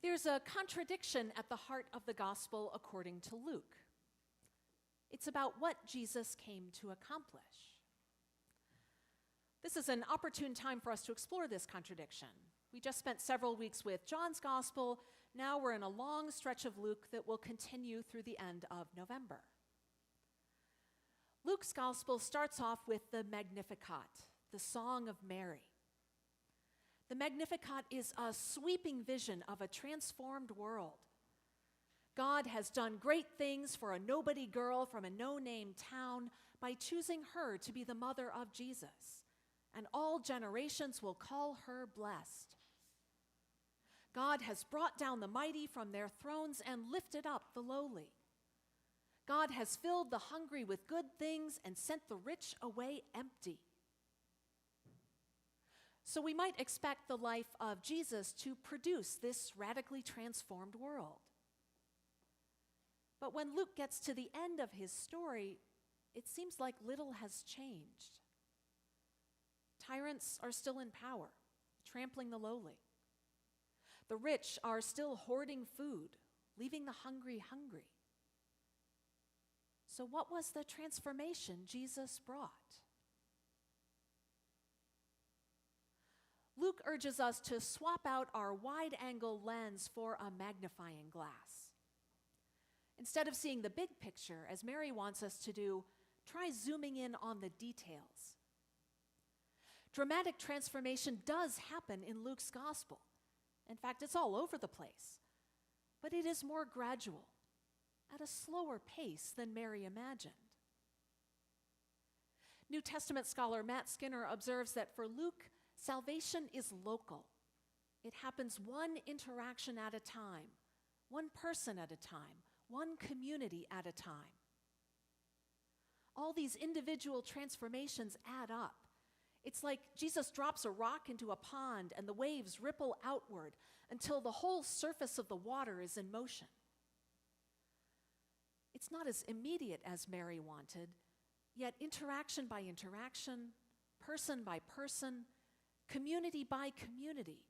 There's a contradiction at the heart of the gospel according to Luke. It's about what Jesus came to accomplish. This is an opportune time for us to explore this contradiction. We just spent several weeks with John's gospel. Now we're in a long stretch of Luke that will continue through the end of November. Luke's gospel starts off with the Magnificat, the Song of Mary. The Magnificat is a sweeping vision of a transformed world. God has done great things for a nobody girl from a no-name town by choosing her to be the mother of Jesus, and all generations will call her blessed. God has brought down the mighty from their thrones and lifted up the lowly. God has filled the hungry with good things and sent the rich away empty. So we might expect the life of Jesus to produce this radically transformed world. But when Luke gets to the end of his story, it seems like little has changed. Tyrants are still in power, trampling the lowly. The rich are still hoarding food, leaving the hungry hungry. So what was the transformation Jesus brought? Luke urges us to swap out our wide-angle lens for a magnifying glass. Instead of seeing the big picture, as Mary wants us to do, try zooming in on the details. Dramatic transformation does happen in Luke's gospel. In fact, it's all over the place. But it is more gradual, at a slower pace than Mary imagined. New Testament scholar Matt Skinner observes that for Luke, salvation is local. It happens one interaction at a time, one person at a time, one community at a time. All these individual transformations add up. It's like Jesus drops a rock into a pond and the waves ripple outward until the whole surface of the water is in motion. It's not as immediate as Mary wanted, yet interaction by interaction, person by person, community by community,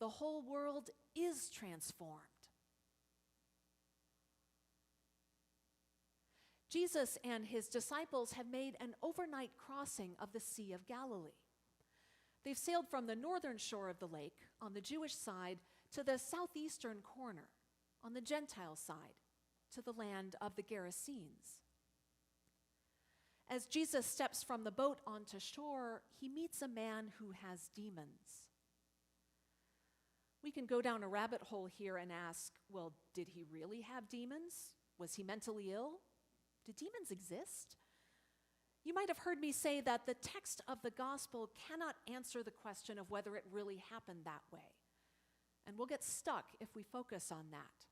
the whole world is transformed. Jesus and his disciples have made an overnight crossing of the Sea of Galilee. They've sailed from the northern shore of the lake on the Jewish side to the southeastern corner on the Gentile side to the land of the Gerasenes. As Jesus steps from the boat onto shore, he meets a man who has demons. We can go down a rabbit hole here and ask, well, did he really have demons? Was he mentally ill? Do demons exist? You might have heard me say that the text of the gospel cannot answer the question of whether it really happened that way. And we'll get stuck if we focus on that.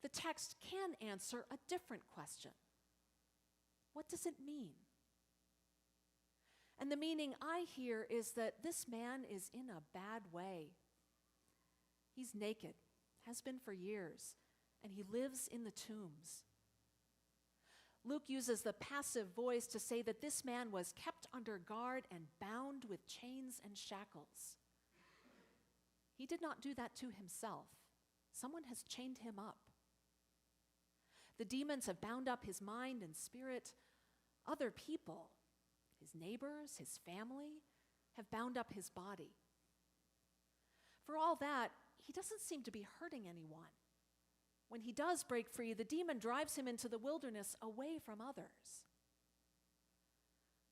The text can answer a different question. What does it mean? And the meaning I hear is that this man is in a bad way. He's naked, has been for years, and he lives in the tombs. Luke uses the passive voice to say that this man was kept under guard and bound with chains and shackles. He did not do that to himself. Someone has chained him up. The demons have bound up his mind and spirit. Other people, his neighbors, his family, have bound up his body. For all that, he doesn't seem to be hurting anyone. When he does break free, the demon drives him into the wilderness away from others.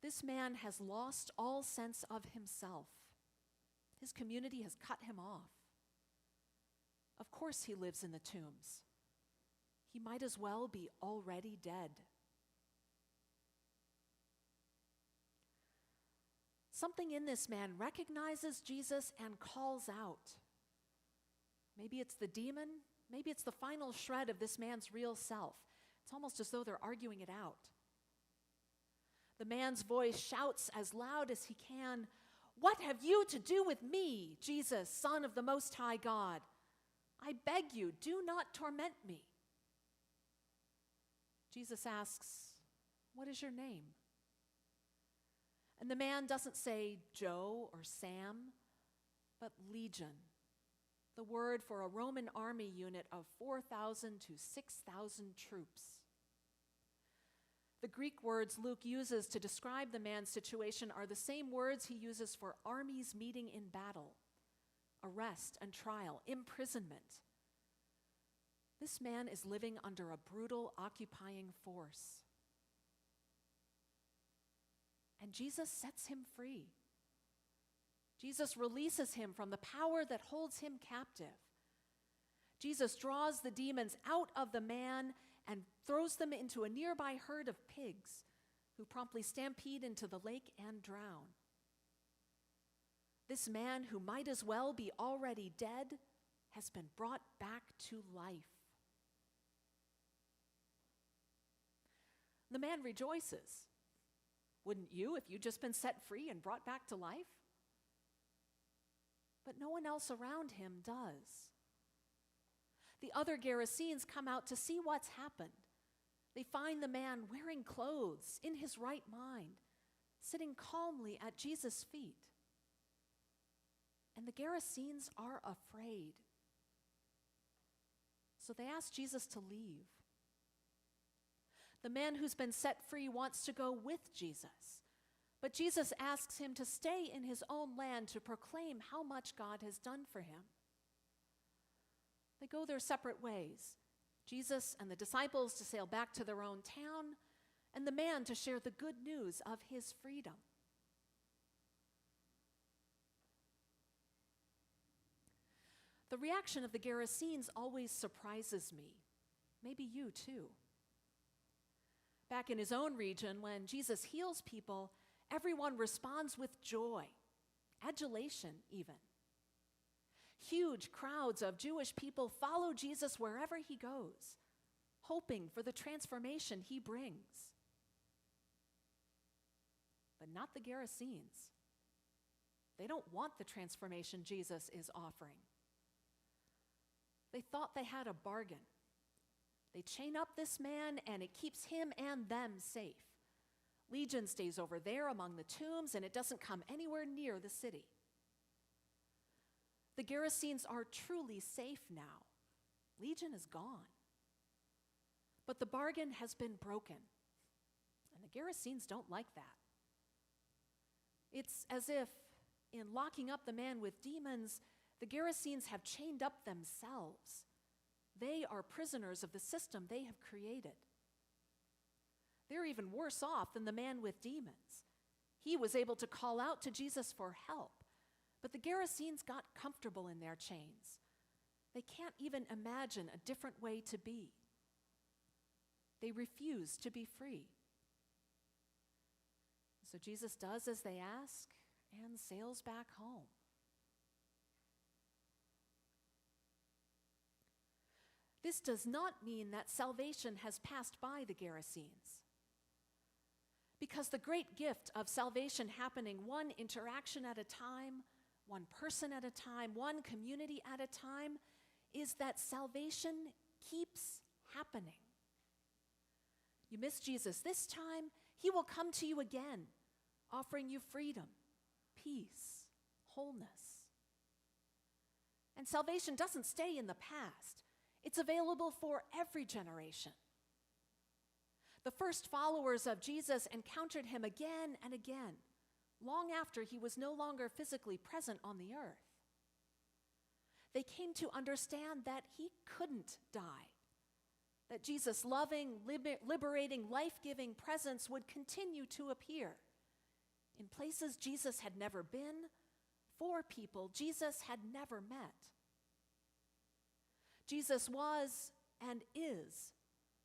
This man has lost all sense of himself. His community has cut him off. Of course he lives in the tombs. He might as well be already dead. Something in this man recognizes Jesus and calls out. Maybe it's the demon. Maybe it's the final shred of this man's real self. It's almost as though they're arguing it out. The man's voice shouts as loud as he can, "What have you to do with me, Jesus, Son of the Most High God? I beg you, do not torment me." Jesus asks, "What is your name?" And the man doesn't say Joe or Sam, but Legion, the word for a Roman army unit of 4,000 to 6,000 troops. The Greek words Luke uses to describe the man's situation are the same words he uses for armies meeting in battle: arrest and trial, imprisonment. This man is living under a brutal occupying force. And Jesus sets him free. Jesus releases him from the power that holds him captive. Jesus draws the demons out of the man and throws them into a nearby herd of pigs, who promptly stampede into the lake and drown. This man, who might as well be already dead, has been brought back to life. The man rejoices. Wouldn't you if you'd just been set free and brought back to life? But no one else around him does. The other Gerasenes come out to see what's happened. They find the man wearing clothes, in his right mind, sitting calmly at Jesus' feet. And the Gerasenes are afraid. So they ask Jesus to leave. The man who's been set free wants to go with Jesus, but Jesus asks him to stay in his own land to proclaim how much God has done for him. They go their separate ways, Jesus and the disciples to sail back to their own town, and the man to share the good news of his freedom. The reaction of the Gerasenes always surprises me. Maybe you too. Back in his own region, when Jesus heals people, everyone responds with joy, adulation even. Huge crowds of Jewish people follow Jesus wherever he goes, hoping for the transformation he brings. But not the Gerasenes. They don't want the transformation Jesus is offering. They thought they had a bargain. They chain up this man, and it keeps him and them safe. Legion stays over there among the tombs, and it doesn't come anywhere near the city. The Gerasenes are truly safe now. Legion is gone. But the bargain has been broken, and the Gerasenes don't like that. It's as if, in locking up the man with demons, the Gerasenes have chained up themselves. They are prisoners of the system they have created. They're even worse off than the man with demons. He was able to call out to Jesus for help, but the Gerasenes got comfortable in their chains. They can't even imagine a different way to be. They refuse to be free. So Jesus does as they ask and sails back home. This does not mean that salvation has passed by the Gerasenes. Because the great gift of salvation happening one interaction at a time, one person at a time, one community at a time, is that salvation keeps happening. You miss Jesus this time, he will come to you again, offering you freedom, peace, wholeness. And salvation doesn't stay in the past. It's available for every generation. The first followers of Jesus encountered him again and again, long after he was no longer physically present on the earth. They came to understand that he couldn't die, that Jesus' loving, liberating, life-giving presence would continue to appear in places Jesus had never been, for people Jesus had never met. Jesus was and is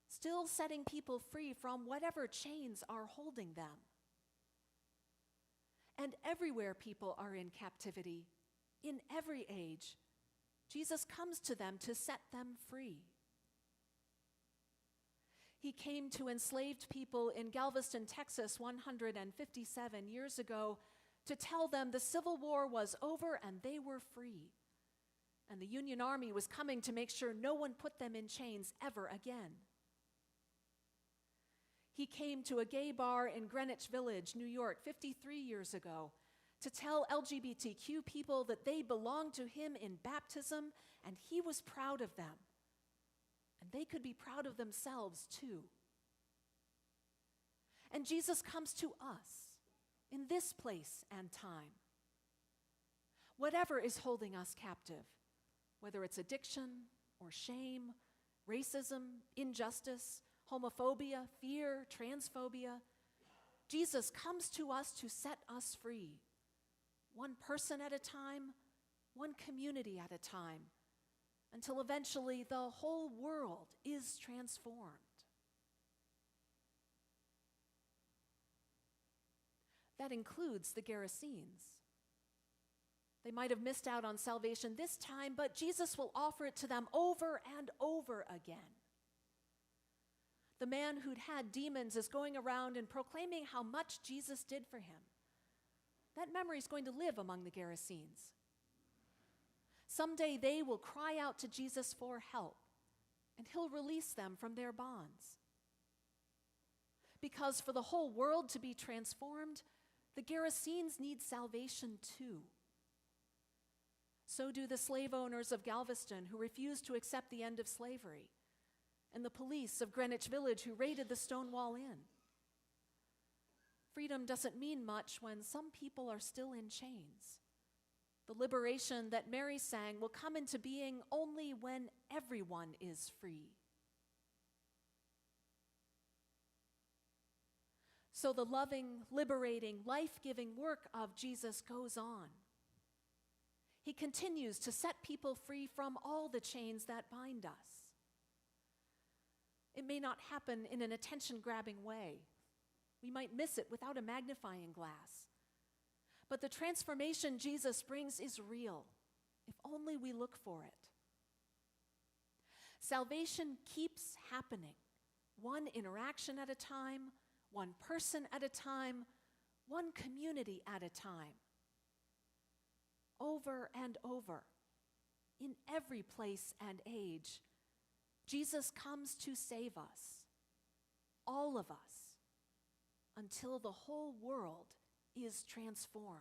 still setting people free from whatever chains are holding them. And everywhere people are in captivity, in every age, Jesus comes to them to set them free. He came to enslaved people in Galveston, Texas, 157 years ago to tell them the Civil War was over and they were free. And the Union Army was coming to make sure no one put them in chains ever again. He came to a gay bar in Greenwich Village, New York, 53 years ago to tell LGBTQ people that they belonged to him in baptism, and he was proud of them. And they could be proud of themselves too. And Jesus comes to us in this place and time. Whatever is holding us captive, whether it's addiction or shame, racism, injustice, homophobia, fear, transphobia, Jesus comes to us to set us free, one person at a time, one community at a time, until eventually the whole world is transformed. That includes the Gerasenes. They might have missed out on salvation this time, but Jesus will offer it to them over and over again. The man who'd had demons is going around and proclaiming how much Jesus did for him. That memory is going to live among the Gerasenes. Someday they will cry out to Jesus for help, and he'll release them from their bonds. Because for the whole world to be transformed, the Gerasenes need salvation too. So do the slave owners of Galveston who refused to accept the end of slavery, and the police of Greenwich Village who raided the Stonewall Inn. Freedom doesn't mean much when some people are still in chains. The liberation that Mary sang will come into being only when everyone is free. So the loving, liberating, life-giving work of Jesus goes on. He continues to set people free from all the chains that bind us. It may not happen in an attention-grabbing way. We might miss it without a magnifying glass. But the transformation Jesus brings is real, if only we look for it. Salvation keeps happening, one interaction at a time, one person at a time, one community at a time. Over and over, in every place and age, Jesus comes to save us, all of us, until the whole world is transformed.